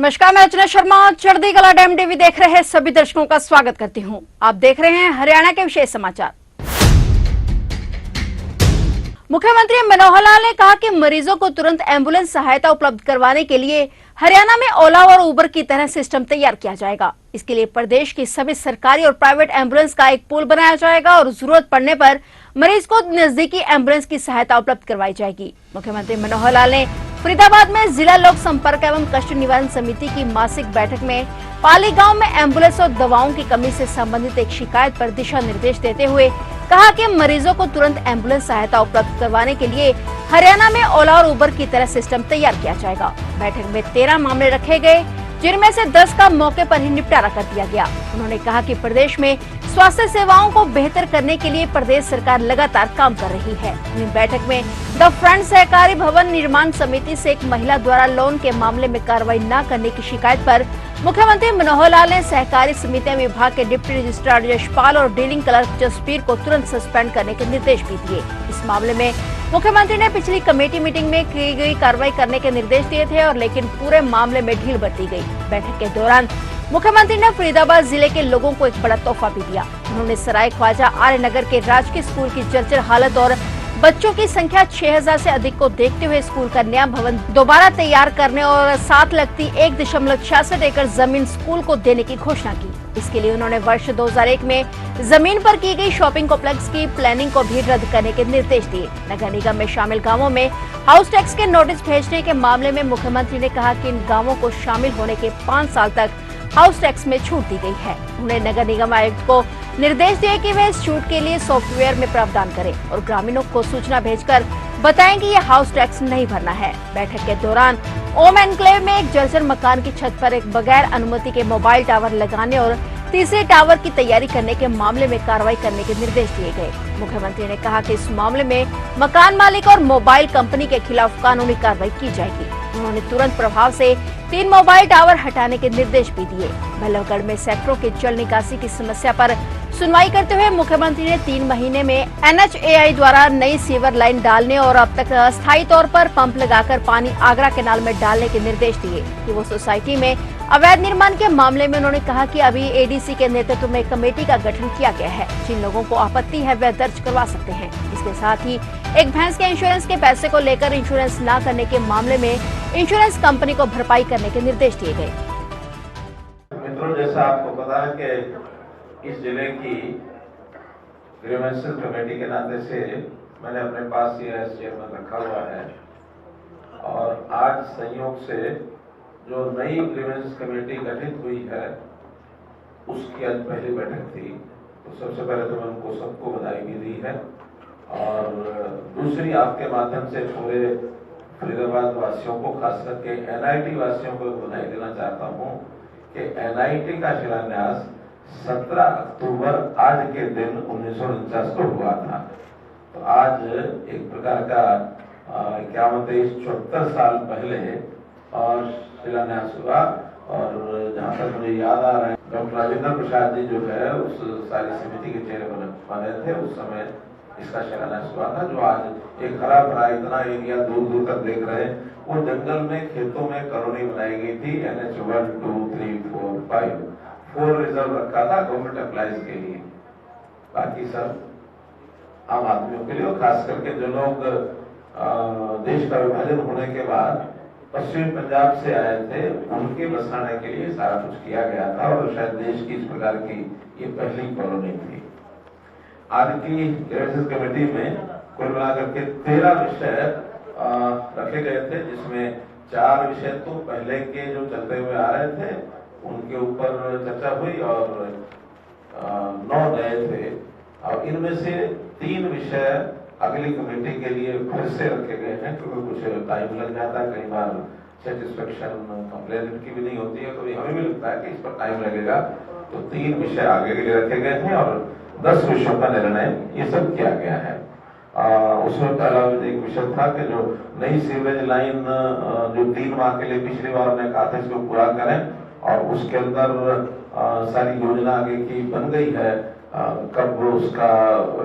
नमस्कार, मैं अर्चना शर्मा। चढ़ती कला डैम टीवी देख रहे सभी दर्शकों का स्वागत करती हूं। आप देख रहे हैं हरियाणा के विशेष समाचार। मुख्यमंत्री मनोहर लाल ने कहा कि मरीजों को तुरंत एम्बुलेंस सहायता उपलब्ध करवाने के लिए हरियाणा में ओला और उबर की तरह सिस्टम तैयार किया जाएगा। इसके लिए प्रदेश की सभी सरकारी और प्राइवेट एम्बुलेंस का एक पूल बनाया जाएगा और जरूरत पड़ने पर मरीज को नजदीकी एम्बुलेंस की सहायता उपलब्ध करवाई जाएगी। मुख्यमंत्री मनोहर लाल ने फरीदाबाद में जिला लोक संपर्क एवं कष्ट निवारण समिति की मासिक बैठक में पाली गांव में एम्बुलेंस और दवाओं की कमी से संबंधित एक शिकायत पर दिशा निर्देश देते हुए कहा कि मरीजों को तुरंत एम्बुलेंस सहायता उपलब्ध करवाने के लिए हरियाणा में ओला और उबर की तरह सिस्टम तैयार किया जाएगा। बैठक में 13 मामले रखे गए, जिनमें से 10 का मौके पर ही निपटारा कर दिया गया। उन्होंने कहा कि प्रदेश में स्वास्थ्य सेवाओं को बेहतर करने के लिए प्रदेश सरकार लगातार काम कर रही है। वहीं बैठक में द फ्रंट सहकारी भवन निर्माण समिति से एक महिला द्वारा लोन के मामले में कार्रवाई न करने की शिकायत पर मुख्यमंत्री मनोहर लाल ने सहकारी समितियां विभाग के डिप्टी रजिस्ट्रार यशपाल और डीलिंग क्लर्क जसबीर को तुरंत सस्पेंड करने के निर्देश भी दिए। इस मामले में मुख्यमंत्री ने पिछली कमेटी मीटिंग में की गई कार्रवाई करने के निर्देश दिए थे और लेकिन पूरे मामले में ढील बरती गई। बैठक के दौरान मुख्यमंत्री ने फरीदाबाद जिले के लोगों को एक बड़ा तोहफा भी दिया। उन्होंने सराय ख्वाजा आर्य नगर के राजकीय स्कूल की जर्जर हालत और बच्चों की संख्या 6000 से अधिक को देखते हुए स्कूल का नया भवन दोबारा तैयार करने और साथ लगती 1.66 एकड़ जमीन स्कूल को देने की घोषणा की। इसके लिए उन्होंने वर्ष 2001 में जमीन पर की गई शॉपिंग कॉम्प्लेक्स की प्लानिंग को भी रद्द करने के निर्देश दिए। नगर निगम में शामिल गाँवों में हाउस टैक्स के नोटिस भेजने के मामले में मुख्यमंत्री ने कहा कि इन गाँवों को शामिल होने के 5 साल तक हाउस टैक्स में छूट दी गई है। उन्होंने नगर निगम आयुक्त को निर्देश दिए कि वे इस छूट के लिए सॉफ्टवेयर में प्रावधान करें और ग्रामीणों को सूचना भेजकर बताएं कि ये हाउस टैक्स नहीं भरना है। बैठक के दौरान ओम एनक्लेव में एक जर्जर मकान की छत पर एक बगैर अनुमति के मोबाइल टावर लगाने और तीसरे टावर की तैयारी करने के मामले में कार्रवाई करने के निर्देश दिए गए। मुख्यमंत्री ने कहा कि इस मामले में मकान मालिक और मोबाइल कंपनी के खिलाफ कानूनी कार्रवाई की जाएगी। उन्होंने तुरंत प्रभाव से 3 मोबाइल टावर हटाने के निर्देश भी दिए। बल्लभगढ़ में सेक्टरों के जल निकासी की समस्या पर सुनवाई करते हुए मुख्यमंत्री ने 3 महीने में NHAI द्वारा नई सीवर लाइन डालने और अब तक अस्थायी तौर पर पंप लगाकर पानी आगरा कैनाल में डालने के निर्देश दिए। कि वो सोसाइटी में अवैध निर्माण के मामले में उन्होंने कहा कि अभी ADC के नेतृत्व में कमेटी का गठन किया गया है। जिन लोगों को आपत्ति है वे दर्ज करवा सकते हैं। इसके साथ ही एक भैंस के इंश्योरेंस के पैसे को लेकर इंश्योरेंस न करने के मामले में इंश्योरेंस कंपनी को भरपाई करने के निर्देश दिए गए। मित्रों, जैसा आपको पता है कि इस जिले की ग्रीवेंसेस कमेटी के नाते से मैंने अपने पास ये चेयरमैन रखा हुआ है और आज संयोग से जो नई ग्रीवेंस कमेटी गठित हुई है उसकी आज पहली बैठक थी। तो सबसे पहले तो मैं उनको सबको बधाई भी दी है और दूसरी आपके माध्यम से पूरे फरीदाबाद वासियों को, खास करके NIT वासियों को बधाई देना चाहता हूँ कि NIT का शिलान्यास 17 अक्टूबर आज के दिन 1949 को हुआ था। तो आज एक प्रकार का क्या बोलते हैं 74 साल पहले और शिलान्यास हुआ। और जहाँ तक मुझे याद आ रहा है डॉक्टर राजेंद्र प्रसाद जी जो है उस सारी समिति के चेयरमैन बने थे, उस समय इसका शिलान्यास हुआ था। जो आज एक हरा भरा इतना एरिया दूर दूर तक देख रहे हैं, वो जंगल में खेतों में कॉलोनी बनाई गई थी। NH 1, 2, 3, 4, 5 4 रिजर्व रखा था गवर्नमेंट एम्प्लॉइज के लिए, बाकी सब आम आदमियों के लिए। और खास करके जो लोग देश का विभाजन होने के बाद पश्चिमी पंजाब से आए थे उनके बसाने के लिए सारा कुछ किया गया था और शायद देश की इस प्रकार की ये पहली कॉलोनी थी। आज की ग्रीवेंसेस कमेटी में कुल मिलाकर के 13 विषय रखे गए थे, जिसमें 4 विषय तो पहले के जो चलते हुए आ रहे थे उनके ऊपर चर्चा हुई और 9 नए थे। और इनमें से 3 विषय अगली कमेटी के लिए फिर से रखे गए हैं, क्योंकि कुछ टाइम लग जाता है। कई बार सेटिस्फेक्शन कंप्लेनेंट की भी नहीं होती है, तो हमें भी लगता है कि इस पर टाइम लगेगा। तो 3 विषय आगे के लिए रखे गए हैं और 10 विषयों का निर्णय ये सब किया गया है। उसमें पहला एक विषय था कि जो नई सीवरेज लाइन जो 3 माह के लिए पिछली बार ने कहा था इसको पूरा करें और उसके अंदर सारी योजना आगे की बन गई है। कब उसका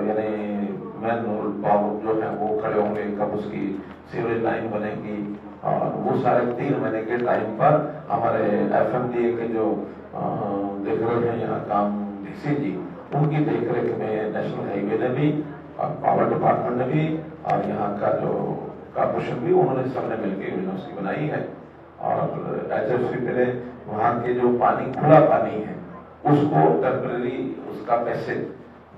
यानी मैन पावर जो है वो खड़े होंगे, कब उसकी सीवरेज लाइन बनेगी और वो सारे 3 महीने के टाइम पर हमारे एफएमडीए के जो देख रहे हैं यहाँ काम डीसी जी, उनकी देखरेख में नेशनल हाईवे ने भी और पावर डिपार्टमेंट ने भी और यहाँ का जो कॉर्पोरेशन भी, उन्होंने सबने मिलकर योजना उसकी बनाई है। और एचएफसी पहले वहाँ के जो पानी, खुला पानी है, उसको टेम्परेरी उसका पैसे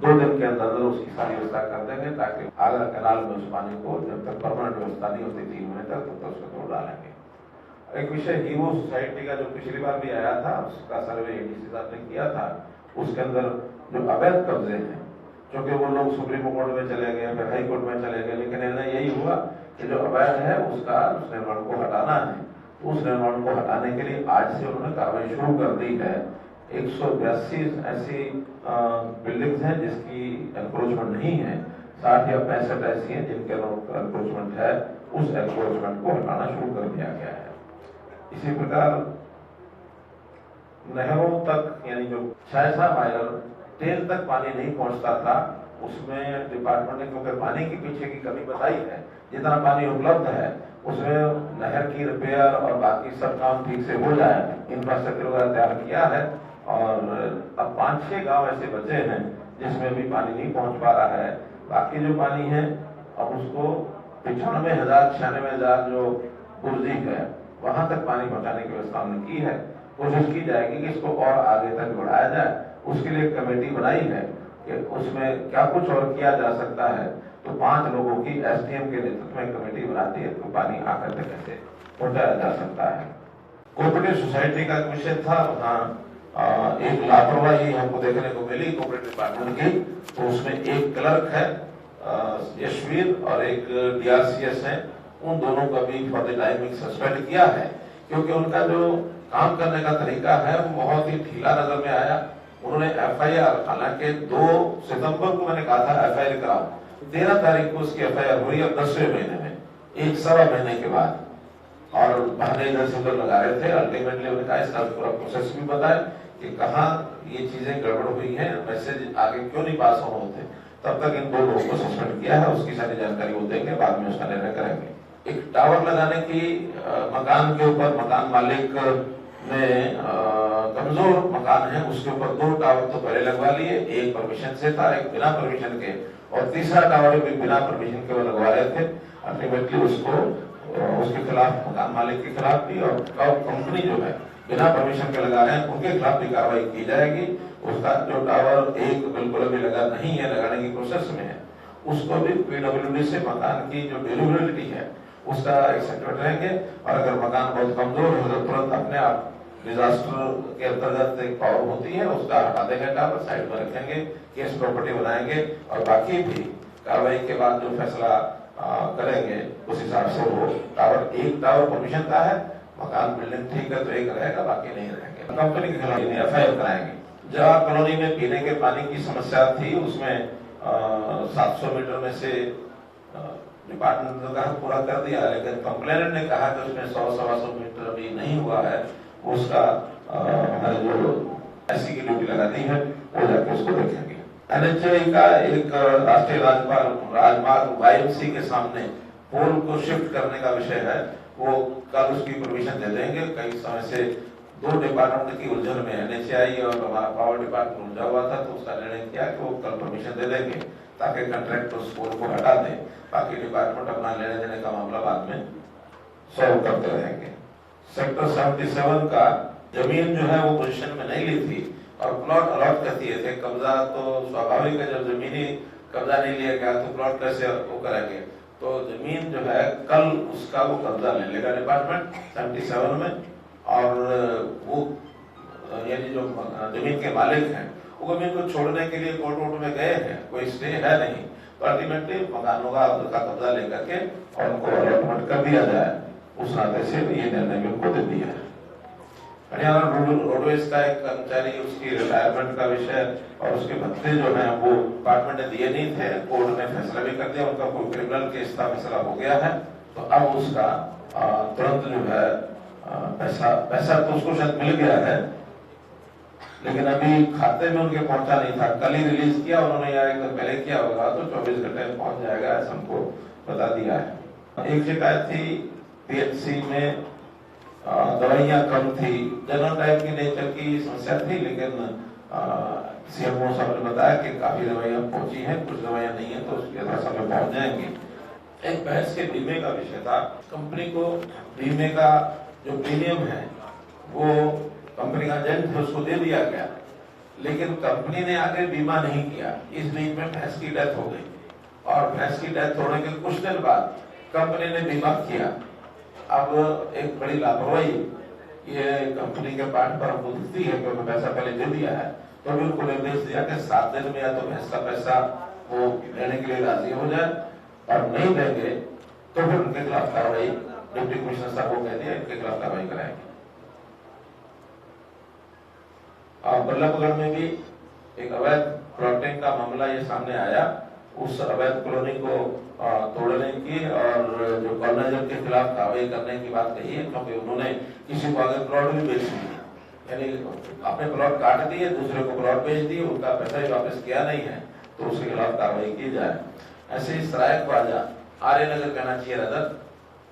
2 दिन के अंदर उसकी सारी व्यवस्था कर देंगे, ताकि आगरा कैनाल में उस पानी को जब तक परमानेंट व्यवस्था नहीं होती 3 महीने तक, तब तक उसको तोड़ डालेंगे। एक विषय हीरो सोसाइटी का जो पिछली बार भी आया था, उसका सर्वे एडीसी साहब ने किया था। उसके अंदर जो अवैध कब्जे हैं, क्योंकि वो लोग सुप्रीम कोर्ट में चले गए, फिर हाई कोर्ट में चले गए, लेकिन निर्णय यही हुआ कि जो अवैध है उसका उस निर्माण को हटाना है। उस निर्माण को हटाने के लिए आज से उन्होंने कार्रवाई शुरू कर दी है। 182 ऐसी बिल्डिंग्स हैं जिसकी एनक्रोचमेंट नहीं है, 60 या 65 ऐसी हैं जिनके एनक्रोचमेंट है। उस एनक्रोचमेंट को हटाना शुरू कर दिया गया है। इसी प्रकार नहरों तक, यानी जो 6 माइल टेल तक पानी नहीं पहुंचता था, उसमें डिपार्टमेंट ने, क्योंकि पानी के पीछे की कमी बताई है, जितना पानी उपलब्ध है उसमें नहर की रिपेयर और बाकी सब काम ठीक से हो जाए, इंफ्रास्ट्रक्चर वगैरह तैयार किया है। और अब 5-6 गांव ऐसे बचे हैं जिसमें भी पानी नहीं पहुंच पा रहा है। बाकी जो पानी है अब उसको 95,000-96,000 जो बुर्जी है वहां तक पानी पहुंचाने की व्यवस्था हमने की है। कोशिश की जाएगी कि इसको और आगे तक बढ़ाया जाए। उसके लिए कमेटी बनाई है कि उसमें क्या कुछ और किया जा सकता है। तो 5 लोगों की एसडीएम के नेतृत्व में कमेटी बनाती है, तो पानी आकर तक कैसे पहुंचाया जा सकता है। कोऑपरेटिव सोसाइटी का विषय था, वहाँ एक लापरवाही हमको देखने को मिली कोऑपरेटिव डिपार्टमेंट की। तो उसमें एक क्लर्क है यशवीर और एक डीआरसीएस है, उन दोनों का भी फॉर द टाइम सस्पेंड किया है, क्योंकि उनका जो काम करने का तरीका है वो बहुत ही ढीला नजर में आया। उन्होंने एफआईआर, हालांकि 2 सितंबर को मैंने कहा था एफआईआर कराओ, 13 तारीख को उसकी एफआईआर हुई है 10वें महीने में, 1 महीने के बाद। और बहाने इधर से उधर लगा रहे थे। अल्टीमेटली उन्होंने कहा इसका पूरा प्रोसेस भी बताया कि कहाँ ये चीजें गड़बड़ हुई है, मैसेज आगे क्यों नहीं पास हो होते। तब तक इन 2 लोगों को सस्पेंड किया है, उसकी सारी जानकारी वो देंगे, बाद में उसका निर्णय करेंगे। एक टावर लगाने की मकान के ऊपर, मकान मालिक में कमजोर मकान है, उसके ऊपर 2 टावर तो पहले लगवा लिए, एक परमिशन से था, एक बिना परमिशन के, और तीसरा टावर भी बिना परमिशन के वो लगवा रहे थे। अल्टीमेटली उसको उसके खिलाफ, मकान मालिक के खिलाफ भी और कंपनी जो है बिना परमिशन के लगा रहे हैं उनके खिलाफ भी कार्रवाई की जाएगी। उसका जो टावर एक बिल्कुल अभी लगा नहीं है, लगाने की प्रोसेस में है, उसको भी पीडब्ल्यूडी से मकान की जो ड्यूरेबिलिटी है उसका एक सर्टिफिकेट रहेंगे। और अगर मकान बहुत कमजोर है तो तुरंत अपने आप डिजास्टर के अंतर्गत एक पावर होती है, उसका हटा देंगे, टावर साइड में रखेंगे, केस प्रॉपर्टी बनाएंगे, और बाकी भी कार्रवाई के बाद जो फैसला करेंगे उस हिसाब से वो टावर, एक टावर परमिशन का है, मकान बिल्डिंग ठीक है तो एक रहेगा, बाकी नहीं रहेंगे। कंपनी के खिलाफ एफआईआर कराएंगे। जवाहर कॉलोनी में पीने के पानी की समस्या थी, उसमें 700 मीटर में से डिपार्टमेंट ने कहा पूरा कर दिया, लेकिन कंप्लेनेंट ने कहा कि उसमें 100-125 मीटर अभी नहीं हुआ है। उसका हमारे जो ऐसी की ड्यूटी लगा दी है, वो जाके उसको देखेंगे। एनएचएआई का एक राष्ट्रीय राजमार्ग वाईएमसी के सामने पोल को शिफ्ट करने का विषय है, वो कल उसकी परमिशन दे देंगे। कई समय से 2 डिपार्टमेंट की उलझन में एनएचएआई और हमारा पावर डिपार्टमेंट उलझा हुआ था, तो उसका निर्णय किया कि वो कल परमिशन दे देंगे ताकि कंट्रैक्ट उस पोल को हटा दें। बाकी डिपार्टमेंट अपना लेने देने का मामला बाद में सॉल्व करते रहेंगे। सेक्टर 77 का जमीन जो है वो पोजीशन में नहीं ली थी और प्लॉट अलॉट कर दिए थे। कब्जा तो स्वाभाविक है, जब जमीनी कब्जा नहीं लिया गया तो प्लॉट कैसे वो करेंगे। तो जमीन जो है कल उसका वो कब्जा ले लेगा डिपार्टमेंट 77 में, और वो यानी जो जमीन के मालिक हैं वो जमीन को छोड़ने के लिए कोर्ट में गए हैं, कोई स्टे है नहीं, तो अल्टीमेटली मकानों का कब्जा लेकर के और उनको अलॉटमेंट कर दिया जाए। उस नाते से ये निर्णय भी उनको दे दिया है। हरियाणा रोडवेज का एक कर्मचारी, उसकी रिटायरमेंट का विषय और उसके भत्ते जो है वो डिपार्टमेंट ने दिए नहीं थे, कोर्ट ने फैसला भी कर दिया, उनका कोई क्रिमिनल केस था, फैसला हो गया है। तो अब उसका तुरंत जो है पैसा तो उसको शायद मिल गया है, लेकिन अभी खाते में उनके पहुंचा नहीं था। कल ही रिलीज किया उन्होंने, या एक दिन पहले किया होगा, तो 24 घंटे में पहुंच जाएगा, ऐसा हमको बता दिया है। एक शिकायत थी पीएचसी में दवाइयाँ कम थी, जनरल टाइप की नेचर की समस्या थी, लेकिन सीएमओ साहब ने बताया कि काफी दवाइयाँ पहुंची हैं, कुछ दवाइयाँ नहीं है तो उसके समय पहुंच जाएंगी। एक बहस के बीमे का विषय था। कंपनी को बीमे का जो प्रीमियम है वो कंपनी का एजेंट है उसको दे दिया गया, लेकिन कंपनी ने आगे बीमा नहीं किया। इस बीच में भैंस की डेथ हो गई और भैंस की डेथ होने के कुछ दिन बाद कंपनी ने बीमा किया। अब एक बड़ी लापरवाही ये कंपनी के पार्ट पर हमको दिखती है, क्योंकि पैसा पहले दे दिया है तो भी उनको निर्देश दिया कि 7 दिन में या तो भैंस का पैसा वो देने के लिए राजी हो जाए, और नहीं देंगे तो फिर उनके खिलाफ कार्रवाई, डिप्टी कमिश्नर साहब को कह दिया इनके खिलाफ कार्रवाई कराएंगे। और बल्लभगढ़ में भी एक अवैध प्लॉटिंग का मामला ये सामने आया। उस अवैध कॉलोनी को तोड़ने की और जो कॉलोनाइजर के खिलाफ कार्रवाई करने की बात कही है, क्योंकि उन्होंने किसी को आगे प्लॉट भी बेच दिए, यानी अपने प्लॉट काट दिए, दूसरे को प्लॉट बेच दिए, उनका पैसा ही वापस किया नहीं है, तो उसके खिलाफ कार्रवाई की जाए। ऐसे ही सराय ख्वाजा, आर्य नगर कहना चाहिए रदर,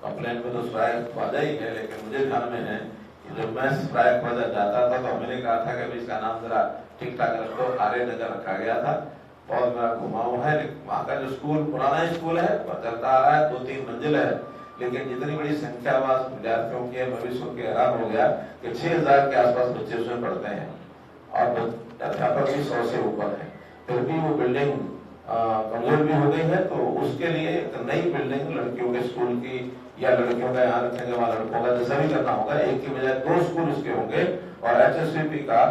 कंप्लेंट में तो सराय ख्वाजा ही है, लेकिन मुझे ध्यान में है कि जब मैं सराय ख्वाजा जाता था तो मैंने कहा था कि इसका नाम जरा ठीक ठाक रख दो, आर्य नगर रखा गया था। बहुत बड़ा घुमाऊ है, वहाँ का जो स्कूल पुराना स्कूल है चलता आ रहा है, 2-3 मंजिल है, लेकिन जितनी बड़ी संख्या विद्यार्थियों की भविष्य के हैरान हो गया कि 6000 के आसपास बच्चे उसमें पढ़ते हैं और अध्यापक भी 100 से ऊपर है। फिर भी वो बिल्डिंग कमजोर भी हो गई है, तो उसके लिए एक नई बिल्डिंग लड़कियों के स्कूल की या लड़कियों का यहाँ रखेंगे, वहाँ लड़कों का जैसा भी करना होगा, एक की बजाय 2 स्कूल उसके होंगे। और एचएसवीपी का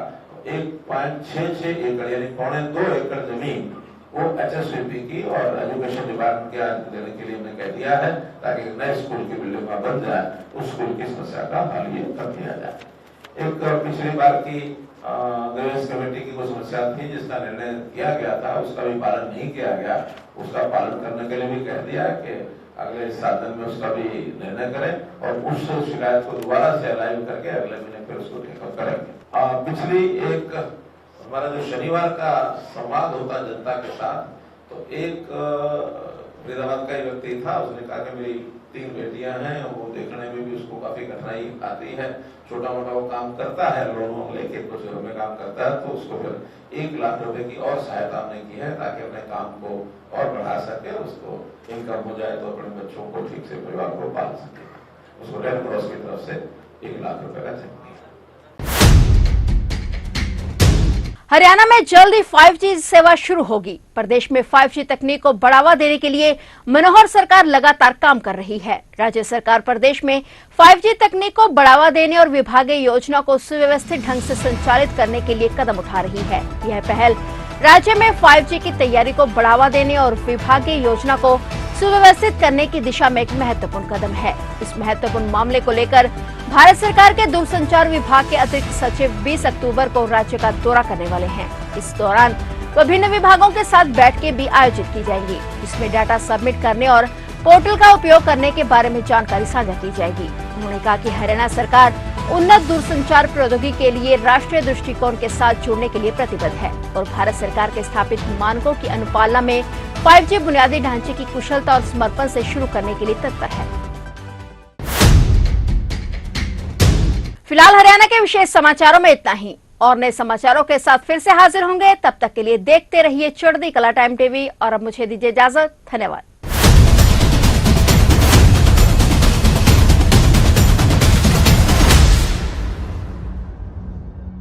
1.66 एकड़ यानी 2.25 एकड़ जमीन वो एचएसवीपी की और एजुकेशन डिपार्टमेंट के आज देने के लिए हमने कह दिया है, ताकि नए स्कूल की बिल्डिंग बन जाए, उस स्कूल की समस्या का हल ये कर दिया जाए। एक पिछली बार की ग्रीवेंस कमेटी की कोई समस्या थी जिसका निर्णय किया गया था, उसका भी पालन नहीं किया गया, उसका पालन करने के लिए भी कह दिया कि अगले 7 दिन में उसका भी निर्णय करें और उस शिकायत को दोबारा से अलाइव करके अगले महीने फिर उसको टेकअप करेंगे। पिछली एक हमारा जो शनिवार का संवाद होता जनता के साथ, तो एक फरीदाबाद का व्यक्ति था, उसने कहा कि मेरी 3 बेटियां हैं, वो देखने में भी उसको काफी कठिनाई आती है, छोटा मोटा वो काम करता है लोनों लेके, कुछ में काम करता है, तो उसको फिर 1 लाख रुपए की और सहायता हमने की है ताकि अपने काम को और बढ़ा सके, उसको इनकम हो जाए तो अपने बच्चों को ठीक से परिवार को पाल सके। उसको रेड क्रॉस की तरफ से 1 लाख रुपए का चेक दिया। हरियाणा में जल्द ही 5G सेवा शुरू होगी। प्रदेश में 5G तकनीक को बढ़ावा देने के लिए मनोहर सरकार लगातार काम कर रही है। राज्य सरकार प्रदेश में 5G तकनीक को बढ़ावा देने और विभागीय योजना को सुव्यवस्थित ढंग से संचालित करने के लिए कदम उठा रही है। यह पहल राज्य में 5G की तैयारी को बढ़ावा देने और विभागीय योजना को सुव्यवस्थित करने की दिशा में एक महत्वपूर्ण कदम है। इस महत्वपूर्ण मामले को लेकर भारत सरकार के दूरसंचार विभाग के अतिरिक्त सचिव 20 अक्टूबर को राज्य का दौरा करने वाले हैं। इस दौरान विभिन्न विभागों के साथ बैठकें भी आयोजित की जाएंगी, जिसमें डाटा सबमिट करने और पोर्टल का उपयोग करने के बारे में जानकारी साझा की जाएगी। उन्होंने कहा कि हरियाणा सरकार उन्नत दूरसंचार प्रौद्योगिकी के लिए राष्ट्रीय दृष्टिकोण के साथ जुड़ने के लिए प्रतिबद्ध है और भारत सरकार के स्थापित मानकों की अनुपालना में 5G बुनियादी ढांचे की कुशलता और समर्पण से शुरू करने के लिए तत्पर है। फिलहाल हरियाणा के विशेष समाचारों में इतना ही, और नए समाचारों के साथ फिर से हाजिर होंगे। तब तक के लिए देखते रहिए चढ़ती कला टाइम टीवी, और अब मुझे दीजिए इजाजत। धन्यवाद।